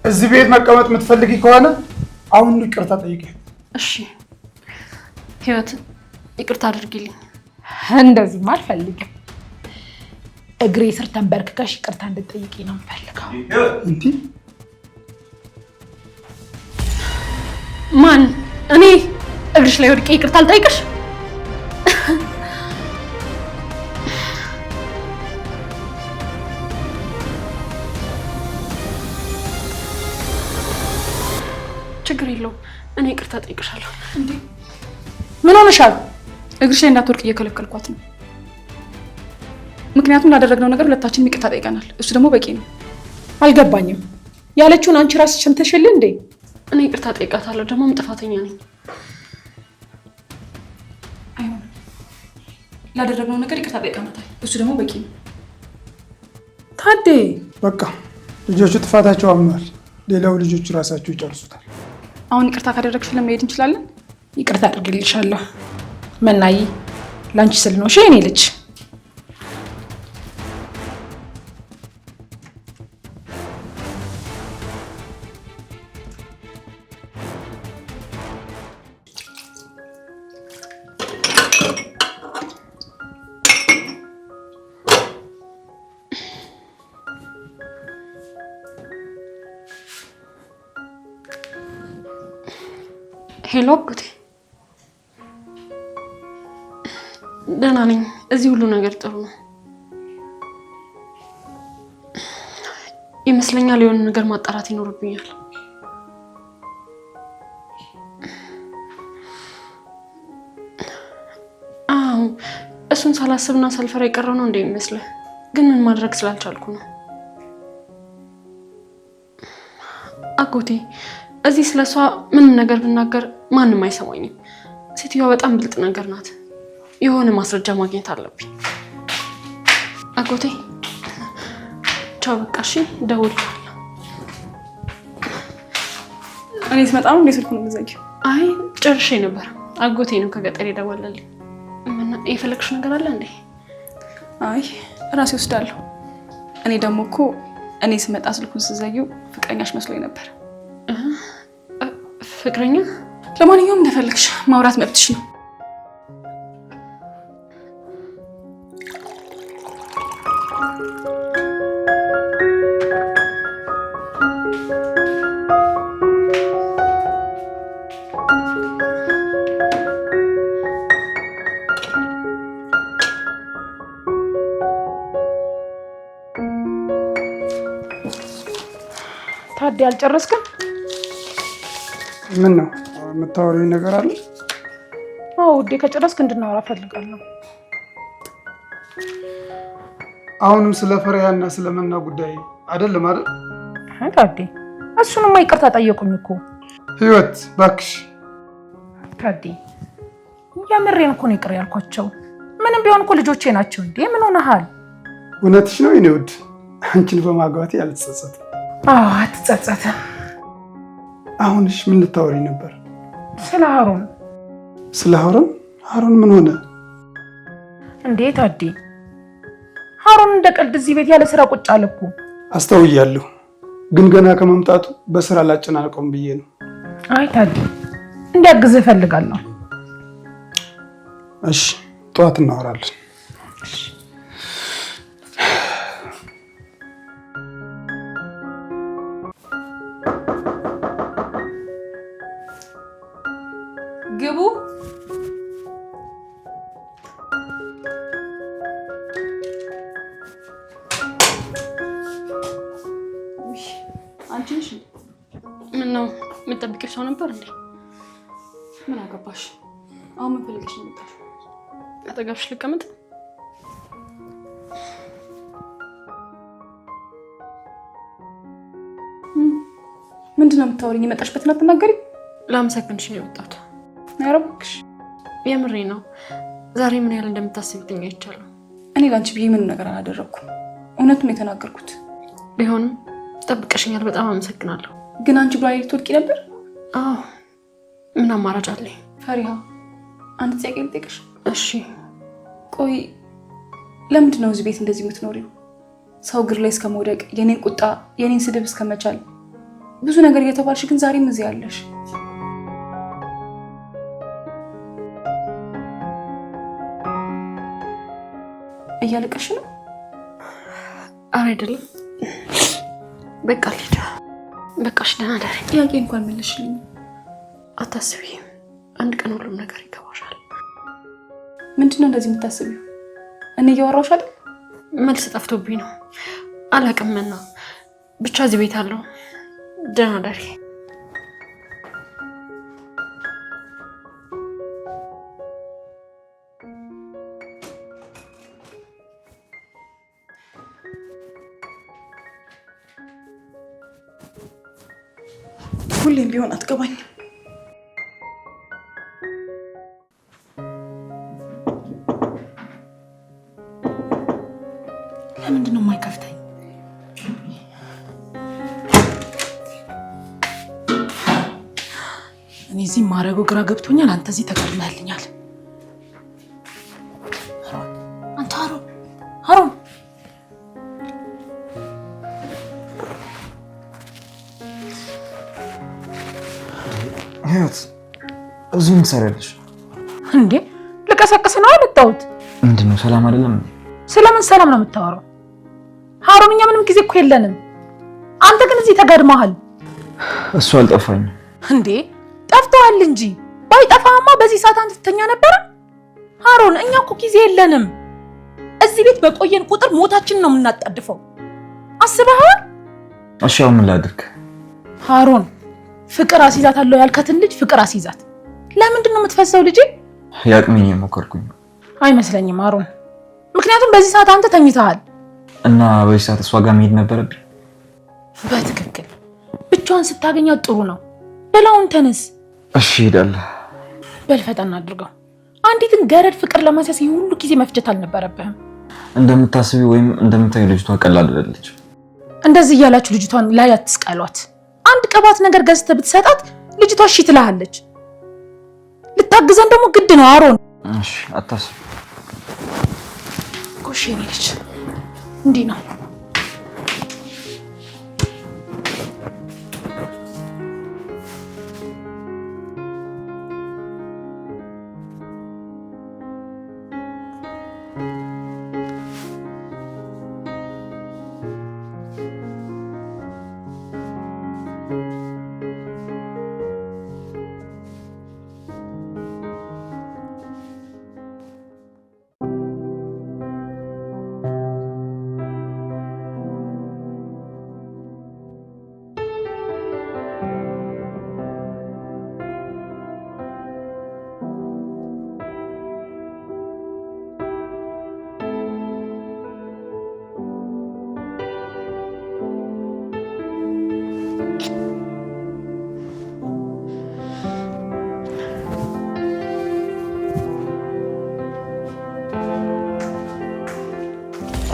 እዚህ ቤት መቀመጥ የምትፈልጊ ከሆነ አሁን ይቅርታ ጠይቂ። እሺ ህይወት ይቅርታ አድርጊልኝ። እንደዚህማ አልፈልግም። እግሬ ስር ተንበርክከሽ ይቅርታ እንድትጠይቂ ነው የምፈልገው። እንዴ ማን? እኔ እግርሽ ላይ ወድቄ ይቅርታ አልጠይቅሽ? ችግር የለውም እኔ ይቅርታ ጠይቅሻለሁ። እንዴ ምን ሆነሻል? እግርሽ ላይ እንዳትወድቅ እየከለከልኳት ነው። ምክንያቱም ላደረግነው ነገር ሁለታችንም ይቅርታ ጠይቀናል። እሱ ደግሞ በቂ ነው። አልገባኝም። ያለችውን አንቺ ራስሽ ሰምተሽል እንዴ? እኔ ይቅርታ ጠይቃታለሁ፣ ደግሞም ጥፋተኛ ነኝ። አይሆንም። ላደረግነው ነገር ይቅርታ ጠይቀናታል። እሱ ደግሞ በቂ ነው። ታዴ በቃ ልጆቹ ጥፋታቸው አምኗል። ሌላው ልጆቹ ራሳቸው ይጨርሱታል። አሁን ይቅርታ ካደረግሽልን መሄድ እንችላለን? ይቅርታ አድርግልሻለሁ መናይ፣ ላንቺ ስል ነው። እሺ የኔ ልጅ ሄሎ አጎቴ፣ ደህና ነኝ። እዚህ ሁሉ ነገር ጥሩ ነው ይመስለኛል። የሆነ ነገር ማጣራት ይኖርብኛል። አዎ እሱን ሳላስብና ሳልፈራ የቀረው ነው እንደሚመስልህ፣ ግን ምን ማድረግ ስላልቻልኩ ነው አጎቴ። እዚህ ስለሷ ምንም ነገር ብናገር ማንም አይሰማኝም። ሴትዮዋ በጣም ብልጥ ነገር ናት። የሆነ ማስረጃ ማግኘት አለብኝ አጎቴ። ቻው በቃ እሺ፣ እደውልልሃለሁ። እኔ ስመጣ ነው ስልኩን የምዘጊው? አይ ጨርሼ ነበር። አጎቴ ነው ከገጠር የደወለልኝ። ምን የፈለግሽ ነገር አለ እንዴ? አይ ራሴ ወስዳለሁ። እኔ ደግሞ እኮ እኔ ስመጣ ስልኩን ስዘጊው ፍቅረኛሽ መስሎኝ ነበር። ፍቅረኛ? ለማንኛውም እንደፈለግሽ ማውራት መብትሽ ነው። ታዲያ አልጨረስክም? ምን ነው የምታወሪው ነገር አለ? አዎ ውዴ፣ ከጨረስክ እንድናወራ ፈልጋለሁ። አሁንም ስለ ፈሪያና ስለ መና ጉዳይ አይደለም አይደል? ታዴ እሱንማ ይቅርታ ጠየቁኝ እኮ። ህይወት እባክሽ። ታዴ የምሬን እኮ ነው ይቅር ያልኳቸው። ምንም ቢሆን እኮ ልጆቼ ናቸው እንዴ። ምን ሆነሃል? እውነትሽ ነው የኔ ውድ። አንቺን በማግባቴ አልተጸጸትም። አዎ አትጸጸትም። አሁንሽ ምን ልታወሪ ነበር? ስለ ሀሩን። ስለ ሀሩን? ሀሩን ምን ሆነ እንዴ? ታዴ ሀሩን እንደ ቀልድ እዚህ ቤት ያለ ስራ ቁጭ አለ እኮ። አስተውያለሁ፣ ግን ገና ከመምጣቱ በስራ ላጨናንቀውም ብዬ ነው። አይ ታዴ እንዲያግዝህ እፈልጋለሁ። እሺ ጠዋት እናወራለን። ግቡ። አንቺ ነሽ? ምን ነው የምትጠብቂው ሰው ነበር እንዴ? ምን አገባሽ? አሁን ምን ፈልገሽ ነው የመጣሽው? አጠገብሽ ልቀመጥ? ምንድን ነው የምታወሪኝ? የመጣሽበትን አትናገሪ። ላመሰግንሽ ነው የመጣሁት። ኧረ እባክሽ የምሬ ነው። ዛሬ ምን ያህል እንደምታስብልኝ አይቻለሁ። እኔ ላንቺ ብዬ ምንም ነገር አላደረኩም። እውነቱን የተናገርኩት። ቢሆንም ጠብቀሽኛል፣ በጣም አመሰግናለሁ። ግን አንቺ ብላ ትወድቂ ነበር? አዎ ምን አማራጭ አለኝ? ፈሪሃ አንድ ጥያቄ ልጠይቅሽ? እሺ። ቆይ ለምንድን ነው እዚህ ቤት እንደዚህ የምትኖሪው? ሰው እግር ላይ እስከመውደቅ፣ የኔን ቁጣ የኔን ስድብ እስከመቻል ብዙ ነገር እየተባልሽ ግን ዛሬም እዚህ ያለሽ። እያለቀሽ ነው? ኧረ አይደለም። በቃ ልሂድ። በቃሽ፣ ደህና ደሪ። ጥያቄ እንኳን መልሽልኝ። አታስቢ፣ አንድ ቀን ሁሉም ነገር ይገባሻል። ምንድነው እንደዚህ የምታስቢው? እኔ እያወራሁሽ አይደል? መልስ ጠፍቶብኝ ነው። አላውቅምና ብቻ እዚህ ቤት አለው። ደህና ደሪ። ሁሌም ቢሆን አትገባኝም። ለምንድን ነው የማይከፍተኝ? እኔ እዚህ ማረገው ግራ ገብቶኛል። አንተ እዚህ ተቀምጠህልኛል። አንተ አሮን ህይወት እዚህ ምን ትሰሪያለሽ እንዴ? ልቀሰቅስ ነው የመጣሁት። ምንድነው? ሰላም አይደለም? ስለምን ሰላም ነው የምታወራው? ሀሩን፣ እኛ ምንም ጊዜ እኮ የለንም። አንተ ግን እዚህ ተጋድመሃል። እሱ አልጠፋኝም። እንዴ ጠፍተዋል እንጂ ባይጠፋማ በዚህ ሰዓት አንተ ትተኛ ነበረ። ሀሩን፣ እኛ እኮ ጊዜ የለንም። እዚህ ቤት በቆየን ቁጥር ሞታችን ነው የምናጣድፈው። አስበሃል? እሺ አሁን ምን ላድርግ? ሀሩን፣ ፍቅር አስይዛታለሁ ያልካትን ልጅ ፍቅር አስይዛት። ለምንድን ነው የምትፈሰው ልጄ? ያቅሜን የሞከርኩኝ አይመስለኝም ሀሩን፣ ምክንያቱም በዚህ ሰዓት አንተ ተኝተሃል እና በዚህ ሰዓት እሷ ጋር መሄድ ነበረብኝ። በትክክል ብቻዋን ስታገኛት ጥሩ ነው። በላውን ተነስ። እሺ ሄዳለሁ። በል ፈጠን አድርገው። አንዲትን ገረድ ፍቅር ለማስያዝ ሁሉ ጊዜ መፍጀት አልነበረብህም። እንደምታስቢ ወይም እንደምታዩ ልጅቷ ቀላል አይደለች። እንደዚህ እያላችሁ ልጅቷን ላይ አትስቀሏት። አንድ ቅባት ነገር ገዝተህ ብትሰጣት ልጅቷ እሺ ትልሃለች። ልታግዘን ደግሞ ግድ ነው አሮን። እሺ አታስቢ። ጎሽ የኔ ልጅ እንዲህ ነው።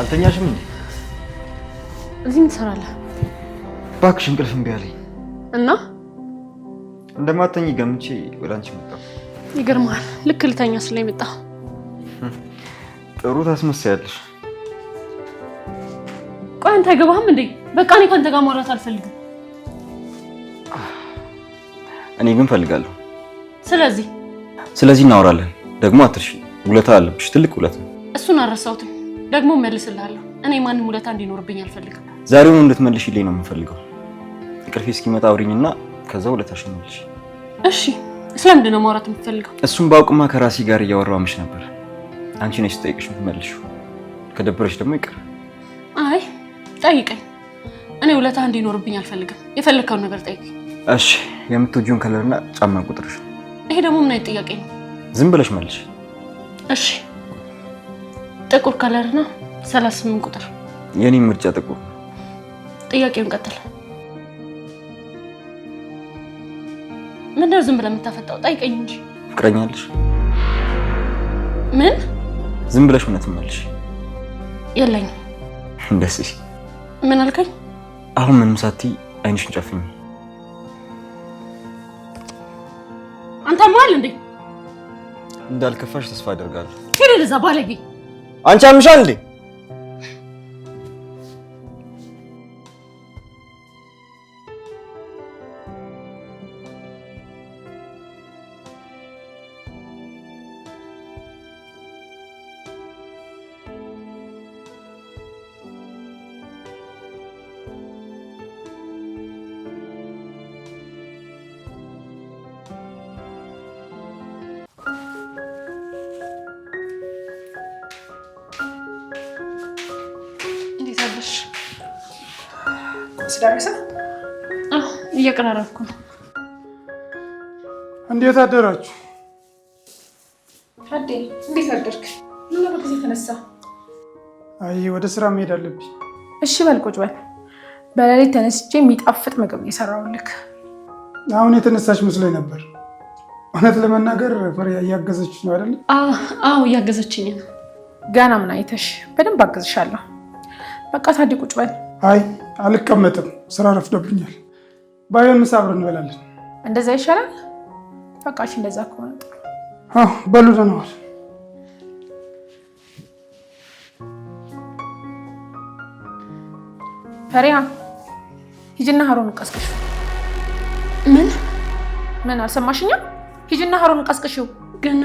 አልተኛሽም እንዴ? እዚህ ምን ትሰራለህ? እባክሽ እንቅልፍ እምቢ አለኝ እና እንደማትተኝ ገምቼ ወደ አንቺ መጣሁ። ይገርምሃል፣ ልክ ልተኛ ስለመጣ። ጥሩ ታስመስያለሽ። ቆይ አንተ አይገባህም እንዴ? በቃ እኔ ካንተ ጋር ማውራት አልፈልግም። እኔ ግን ፈልጋለሁ። ስለዚህ እናወራለን። ደግሞ አትርሺ፣ ውለታ አለብሽ፣ ትልቅ ውለታ። እሱን አልረሳሁትም። ደግሞ መልስልሃለሁ። እኔ ማንም ውለታ እንዲኖርብኝ አልፈልግም። ዛሬውን እንድትመልሽልኝ ነው የምፈልገው። እንቅልፌ እስኪመጣ አውሪኝና ከዛ ውለታሽን መልሽ። እሺ፣ ስለምንድን ነው ማውራት የምትፈልገው? እሱም ባውቅማ ከራሴ ጋር እያወራሁ አምሽ ነበር። አንቺ ነሽ ስጠይቅሽ የምትመልሺው። ከደበረሽ ደግሞ ይቅር። አይ ጠይቀኝ። እኔ ውለታ እንዲኖርብኝ አልፈልግም። የፈለግከውን ነገር ጠይቀኝ። እሺ፣ የምትወጂውን ከለርና ጫማ ቁጥርሽ። ይሄ ደግሞ ምን አይነት ጥያቄ ነው? ዝም ብለሽ መልሽ። እሺ፣ ጥቁር ከለርና 38 ቁጥር። የኔ ምርጫ ጥቁር። ጥያቄውን ቀጥል። ምንድነው ዝም ብለህ የምታፈጣው? ጠይቀኝ እንጂ። ፍቅረኛለሽ? ምን? ዝም ብለሽ እውነት መልሽ። የለኝም። ደስ ይላል። ምን አልከኝ? አሁን ምንም ሳትይ አይንሽን ጨፍኝ። አንተ ማል እንዴ? እንዳልከፋሽ ተስፋ አደርጋለሁ። ሄደ ለዛ ባለጌ። አንቺ አምሻል እንዴ? ቁርስ ደረሰ? እየቀራረብኩ ነው። እንዴት አደራችሁ? ታዴ እንዴት አደርክ? ምን ነው በጊዜ ተነሳ? አይ ወደ ስራ መሄድ አለብኝ። እሺ በል ቁጭ በል። በሌሊት ተነስቼ የሚጣፍጥ ምግብ የሰራውልክ። አሁን የተነሳች መስሎኝ ነበር። እውነት ለመናገር ፈሪያ እያገዘች ነው አይደል? አዎ እያገዘችኝ ነው። ገና ምን አይተሽ? በደንብ አገዝሻለሁ። በቃ ታዲ ቁጭ በል። አይ አልቀመጥም፣ ስራ ረፍዶብኛል። ባይሆን ምሳ አብረን እንበላለን። እንደዛ ይሻላል። በቃ እሺ እንደዛ ከሆነ በሉ ደህና ዋል። ፈሪያ ሂጂና ሀሩን ቀስቅሹ። ምን አልሰማሽኝም? ሂጂና ሀሩን ቀስቅሹ። ግን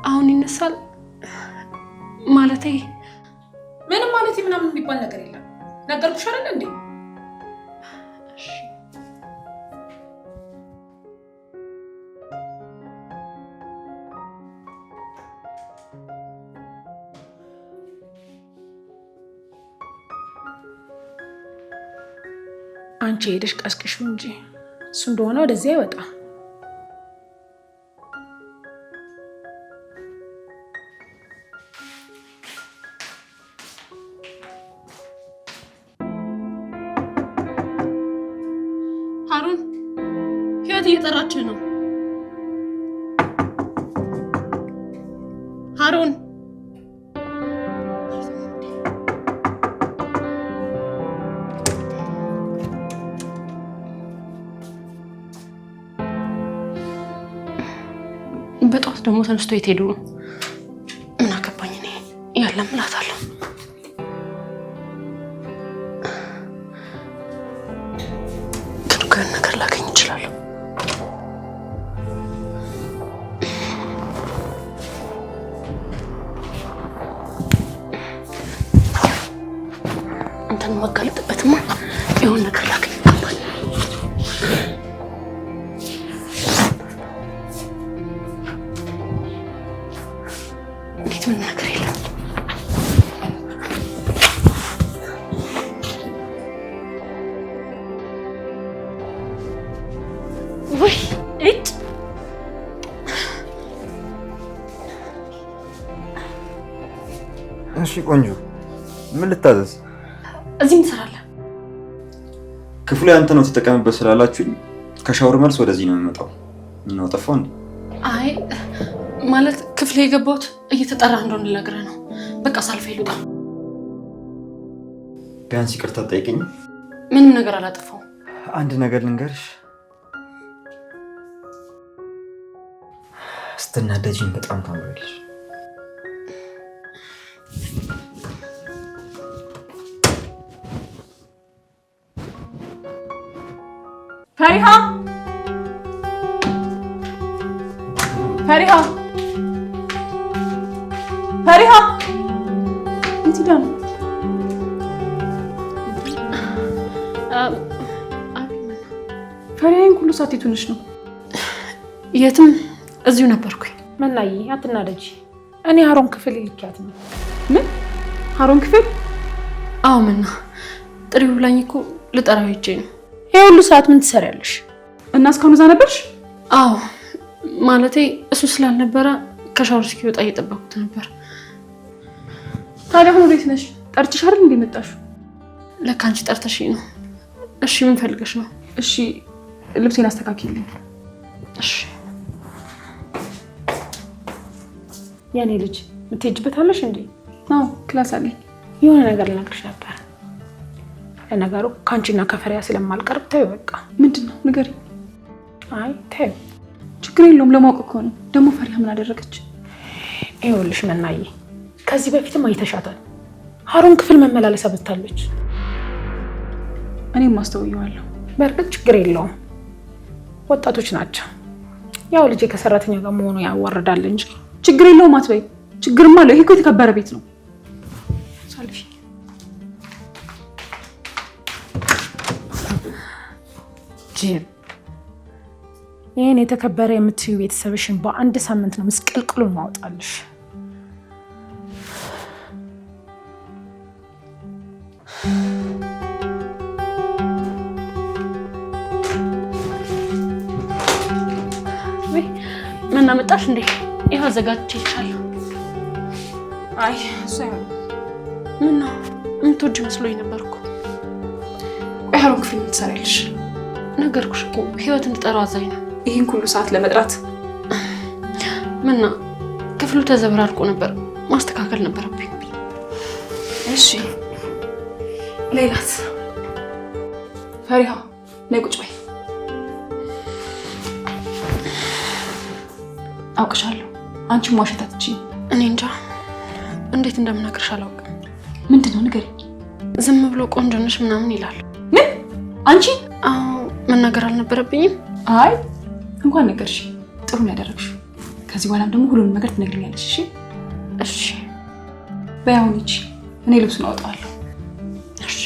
አሁን ይነሳል ማለቴ? ምንም ማለቴ ምናምን የሚባል ነገር የለም። ነገርኩሽ አይደል እንዴ? እሺ አንቺ ሄደሽ ቀስቅሹ እንጂ እሱ እንደሆነ ወደዚያ ይወጣ። ሀሩን ህይወት እየጠራች ነው። ሀሩን በጠዋት ደግሞ ተነስቶ የት ሄዱ ነው? ምን አገባኝ እኔ ያለም እላታለሁ። ግን ነገር ላገኝ እችላለሁ። እንትን ማጋለጥበትማ የሆነ ነገር ላገኝ ይገባል። እንዴት ምን ነገር የለም። ወይ እጭ እሺ ቆንጆ ምን ልታዘዝ? እዚህ እንሰራለን። ክፍሉ ያንተ ነው ተጠቀምበት ስላላችሁኝ ከሻወር መልስ ወደዚህ ነው የምመጣው። ነው ጠፋው እንዴ? አይ ማለት ክፍሌ የገባሁት እየተጠራ እንደሆነ ልነግርህ ነው። በቃ ሳልፈ ይሉጣ። ቢያንስ ይቅርታ ጠይቀኝ። ምንም ነገር አላጠፋው። አንድ ነገር ልንገርሽ፣ ስትናደጂኝ በጣም ታምሪያለሽ። ፈሪሃ ፈሪሃ ፈሪሃ እንት ዳን ፈሪሃን ሁሉ ሰዓት ትንሽ ነው። የትም እዚሁ ነበርኩኝ። መናዬ አትናደጂ። እኔ ሀሩን ክፍል ልኪያት ነው። ምን ሀሩን ክፍል? አዎ ምና ጥሪው ብላኝ እኮ ልጠራው ሄጄ ነው። ይሄ ሁሉ ሰዓት ምን ትሰሪያለሽ? እና እስካሁን እዛ ነበርሽ? አዎ ማለቴ እሱ ስላልነበረ ከሻወር እስኪወጣ እየጠበኩት ነበር። ታዲያ አሁን ወዴት ነሽ? ጠርችሽ አይደል እንዴ መጣሽው? ለካ አንቺ ጠርተሽኝ ነው። እሺ ምን ፈልገሽ ነው? እሺ ልብሴን አስተካክልኝ። እሺ የኔ ልጅ ምትሄጂበታለሽ እንዴ? አዎ ክላስ አለኝ። የሆነ ነገር ልነግርሽ ነበር። ለነገሩ ካንቺና ከፈሪያ ስለማልቀርብ ተይው በቃ። ምንድነው ንገሪ። አይ ተይው፣ ችግር የለውም ለማወቅ እኮ ነው። ደግሞ ፈሪያ ምን አደረገች? ይኸውልሽ መናዬ፣ ከዚህ በፊትም አይተሻታል። ሀሩን ክፍል መመላለስ አብዝታለች። እኔም ማስተውየዋለሁ። በእርግጥ ችግር የለውም፣ ወጣቶች ናቸው። ያው ልጄ ከሰራተኛ ጋር መሆኑ ያዋርዳል እንጂ ችግር የለውም አትበይ። ችግርማ አለው። ይሄ እኮ የተከበረ ቤት ነው። ሳልፊ ጂም ይህን የተከበረ የምትዩ ቤተሰብሽን በአንድ ሳምንት ነው ምስቅልቅሉን ማውጣልሽ። ምን አመጣሽ እንዴ? ይሄው አዘጋጅቼ ይቻለሁ። አይ እሱ አይሆንም። ምን ነው የምትወጂ መስሎኝ ነበርኩ። ቆይ ሀሩን ክፍል ትሰሪያለሽ? ነገርኩሽ እኮ ህይወት እንድጠራው አዛኝ ነው። ይህን ሁሉ ሰዓት ለመጥራት ምን ነው ክፍሉ ተዘበራርቆ ነበር፣ ማስተካከል ነበረብኝ። እሺ ሌላስ? ፈሪሃ ነይ ቁጭ በይ። አውቅሻለሁ። አንቺ ማሸት አትችይም። እኔ እንጃ እንዴት እንደምናገርሽ አላውቅም። ምንድነው ንገሪኝ። ዝም ብሎ ቆንጆ ነሽ ምናምን ይላል። ምን? አንቺ? አዎ መናገር አልነበረብኝም። አይ እንኳን ነገርሽ፣ ጥሩ ነው ያደረግሽው። ከዚህ በኋላም ደግሞ ሁሉንም ነገር ትነግሪኛለሽ። እሺ እሺ። በይ አሁን ሂጂ፣ እኔ ልብሱን አወጣዋለሁ። እሺ።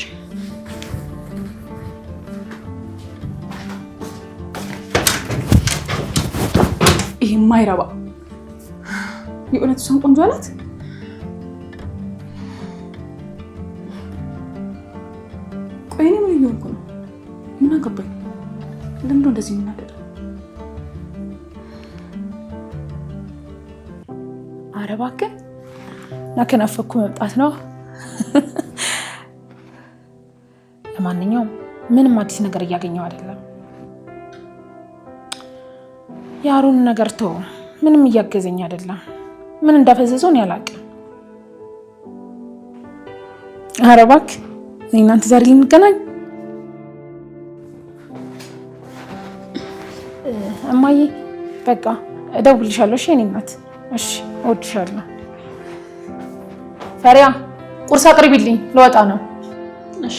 ይሄ ማይረባ የእውነት እሷን ቆንጆ አላት? ቆይ እኔ ምን እየሆንኩ ነው? ምን አገባኝ? ለምንድን ነው እንደዚህ የምናደርገው? ኧረ እባክህ ናከናፈኩ መምጣት ነው። ለማንኛውም ምንም አዲስ ነገር እያገኘው አይደለም። የሀሩን ነገር ተው፣ ምንም እያገዘኝ አይደለም። ምን እንዳፈዘዘው ነው ያላቀ። ኧረ እባክህ እናንተ ዛሬ ልንገናኝ። እማዬ በቃ እደውልልሻለሁ። እሺ የእኔ እናት። እሺ እወድሻለሁ። ፈሪያ ቁርስ አቅርቢልኝ፣ ልወጣ ነው። እሺ።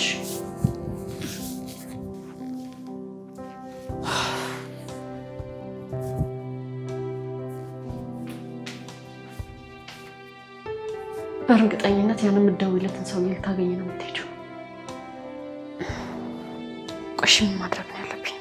በእርግጠኝነት ያን የምትደውይለትን ሰው ልታገኝ ነው የምትሄጂው። ቆይ ምን ማድረግ ነው ያለብኝ?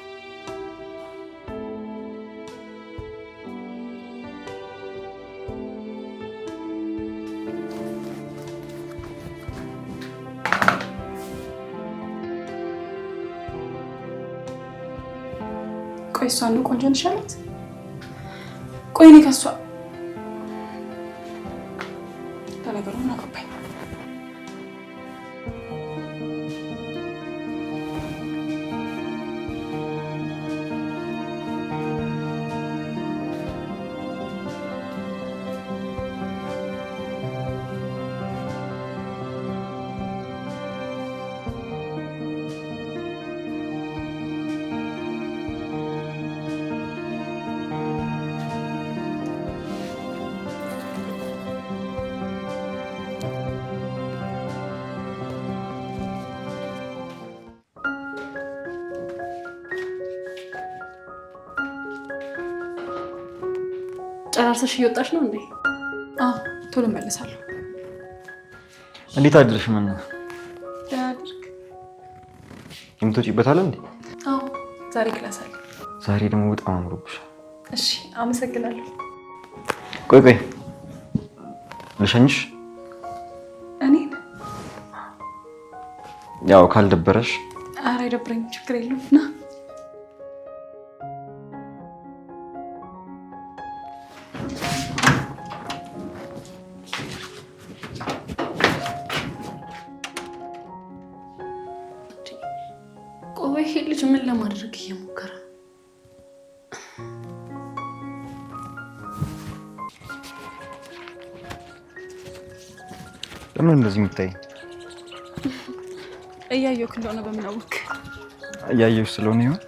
ቆይ እሷን ነው ቆንጆ ነሽ አላት? ቆይ እኔ ከእሷ ለነገሩ ምን አገባኝ? ጨራርሰሽ እየወጣሽ ነው እንዴ? አዎ ቶሎ እመለሳለሁ። እንዴት አድርሽ? ምን ያድርግ? የምትወጪበት አለ እንዴ? አዎ ዛሬ ክላስ አለ። ዛሬ ደግሞ በጣም አምሮብሻል። እሺ አመሰግናለሁ። ቆይ ልሸኝሽ? እኔን? ያው ካልደበረሽ። ኧረ አይደብረኝም፣ ችግር የለውም። ና ቆይ ይሄ ልጅ ምን ለማድረግ እየሞከረ? ለምን እንደዚህ የምታይ? እያየሁህ እንደሆነ በምን አወቅ? እያየሁሽ ስለሆነ ይሆን?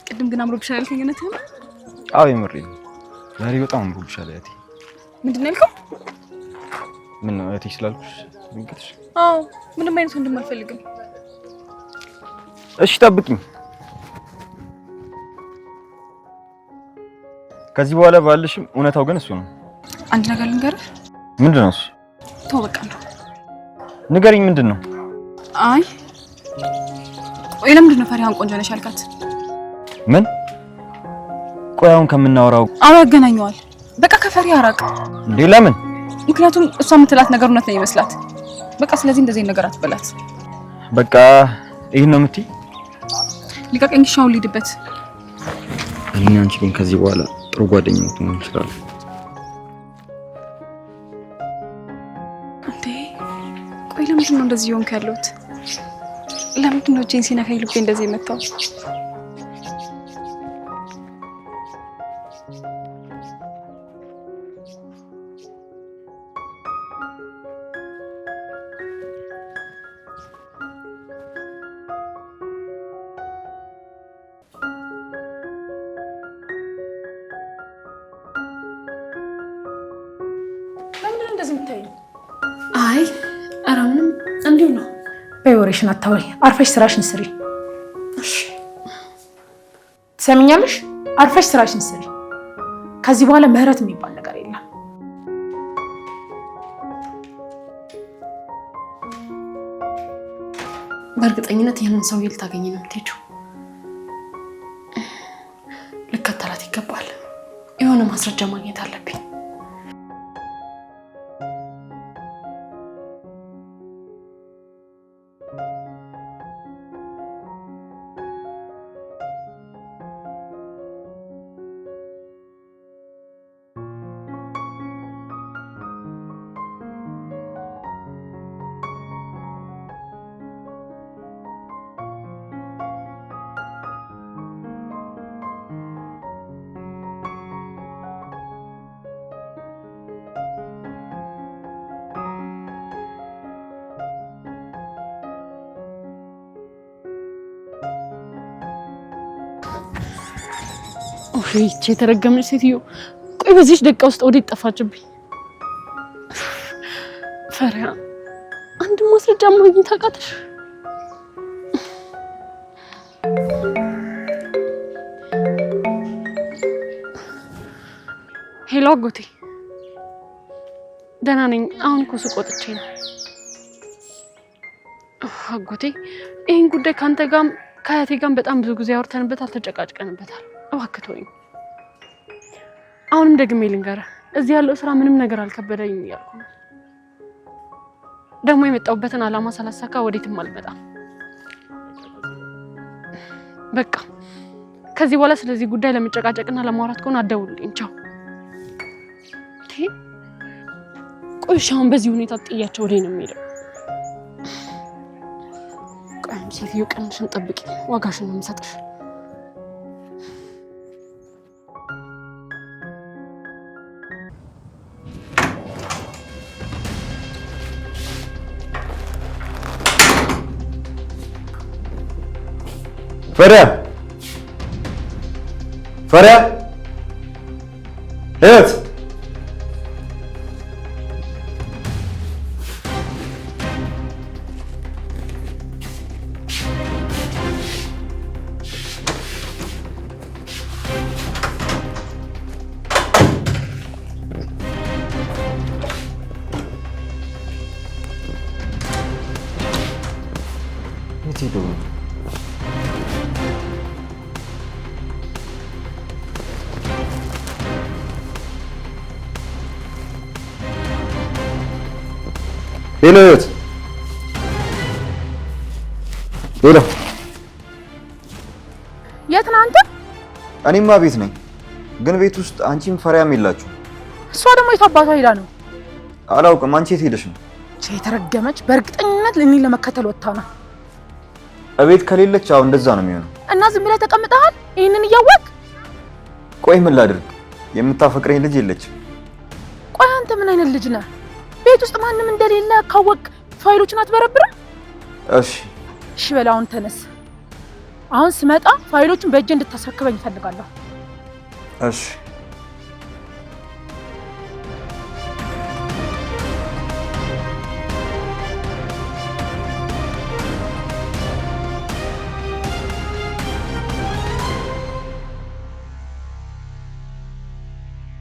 ቅድም ግን አምሮብሻል ያልከኝ እውነት ነው? አዎ የምሬን። ዛሬ በጣም አምሮብሻል እህቴ። ምንድን ነው ያልከው? ምን ነው እህቴ ስላልኩሽ ድንገትሽ? አዎ ምንም አይነት ወንድም አልፈልግም። እሺ ጠብቂኝ። ከዚህ በኋላ ባልሽም እውነታው ግን እሱ ነው። አንድ ነገር ልንገርህ። ምንድን ነው እሱ? ተው በቃ ነው። ንገሪኝ፣ ምንድን ነው? አይ ቆይ ለምንድን ነው ፈሪሃን ቆንጆ ነሽ ያልካት? ምን? ቆይ አሁን ከምናወራው አዎ ያገናኘዋል። በቃ ከፈሪሃ ራቅ። እንዴ ለምን? ምክንያቱም እሷ የምትላት ነገር እውነት ነው ይመስላት። በቃ ስለዚህ እንደዚህ ነገር አትበላት። በቃ ይሄን ነው የምትይ? ልቀቀኝ። ሻውን ልሂድበት። እኔና አንቺ ግን ከዚህ በኋላ ጥሩ ጓደኞች መሆን እንችላለን። እንዴ ቆይ ለምንድን ነው እንደዚህ ሆንክ ያለሁት? ለምንድን ነው እጄን ሲነካኝ ልቤ እንደዚህ የመታው? ለምንድን እንደዚህ የምታይኝ? አይ ኧረ ምንም እንዲሁ ነው። በወሬሽን አታወሪ፣ አርፈሽ ስራሽን ስሪ። እሺ ትሰሚኛለሽ? አርፈሽ ስራሽን ስሪ። ከዚህ በኋላ ምህረት የሚባል ነገር የለም። በእርግጠኝነት ይህንን ሰውዬ ልታገኝ ነው የምትሄጂው። ልከተላት ይገባል። የሆነ ማስረጃ ማግኘት አለብኝ። ይህች የተረገመች ሴትዮ ቆይ በዚህ ደቂቃ ውስጥ ወዴት ጠፋችብኝ? ፈሪያ አንድ ማስረጃ ማግኘት አቃተሽ? ሄሎ አጎቴ፣ ደህና ነኝ። አሁን እኮ ሱቅ ወጥቼ ነው። አጎቴ ይህን ጉዳይ ከአንተ ጋርም ከአያቴ ጋርም በጣም ብዙ ጊዜ አውርተንበታል፣ ተጨቃጭቀንበታል። እባክህ ተወኝ። አሁንም ደግሜ ልንገርህ፣ እዚህ ያለው ስራ ምንም ነገር አልከበደኝም እያልኩ ነው። ደግሞ የመጣሁበትን አላማ ሳላሳካ ወዴትም አልመጣም። በቃ ከዚህ በኋላ ስለዚህ ጉዳይ ለመጨቃጨቅና ለማውራት ከሆነ አትደውልልኝ። ቻው። ቆይ አሁን በዚህ ሁኔታ ጥያቸው ወዴት ነው የሚሄደው? ቆይ ሴትዮ ቀንሽን ጠብቂ፣ ዋጋሽን ነው የምሰጥሽ። ፈሪያ እህት ሄሎ ሄሎ፣ የት ነህ አንተ? እኔማ ቤት ነኝ፣ ግን ቤት ውስጥ አንቺም ፈሪያም የላችሁ። እሷ ደግሞ የት አባቷ ሄዳ ነው? አላውቅም። አንቺ የት ሄደሽ ነው? የተረገመች በእርግጠኝነት እኔን ለመከተል ወጥታ ነው። እቤት ከሌለች አሁን እንደዛ ነው የሚሆነው። እና ዝም ብለህ ተቀምጠሃል ይሄንን እያወቅ? ቆይ ምን ላድርግ? የምታፈቅረኝ ልጅ የለችም። ቆይ አንተ ምን አይነት ልጅ ነህ? ቤት ውስጥ ማንም እንደሌለ ካወቅ ፋይሎችን አትበረብርም? እሺ በል አሁን ተነስ። አሁን ስመጣ ፋይሎችን በእጅ እንድታስረክበኝ እፈልጋለሁ። እሺ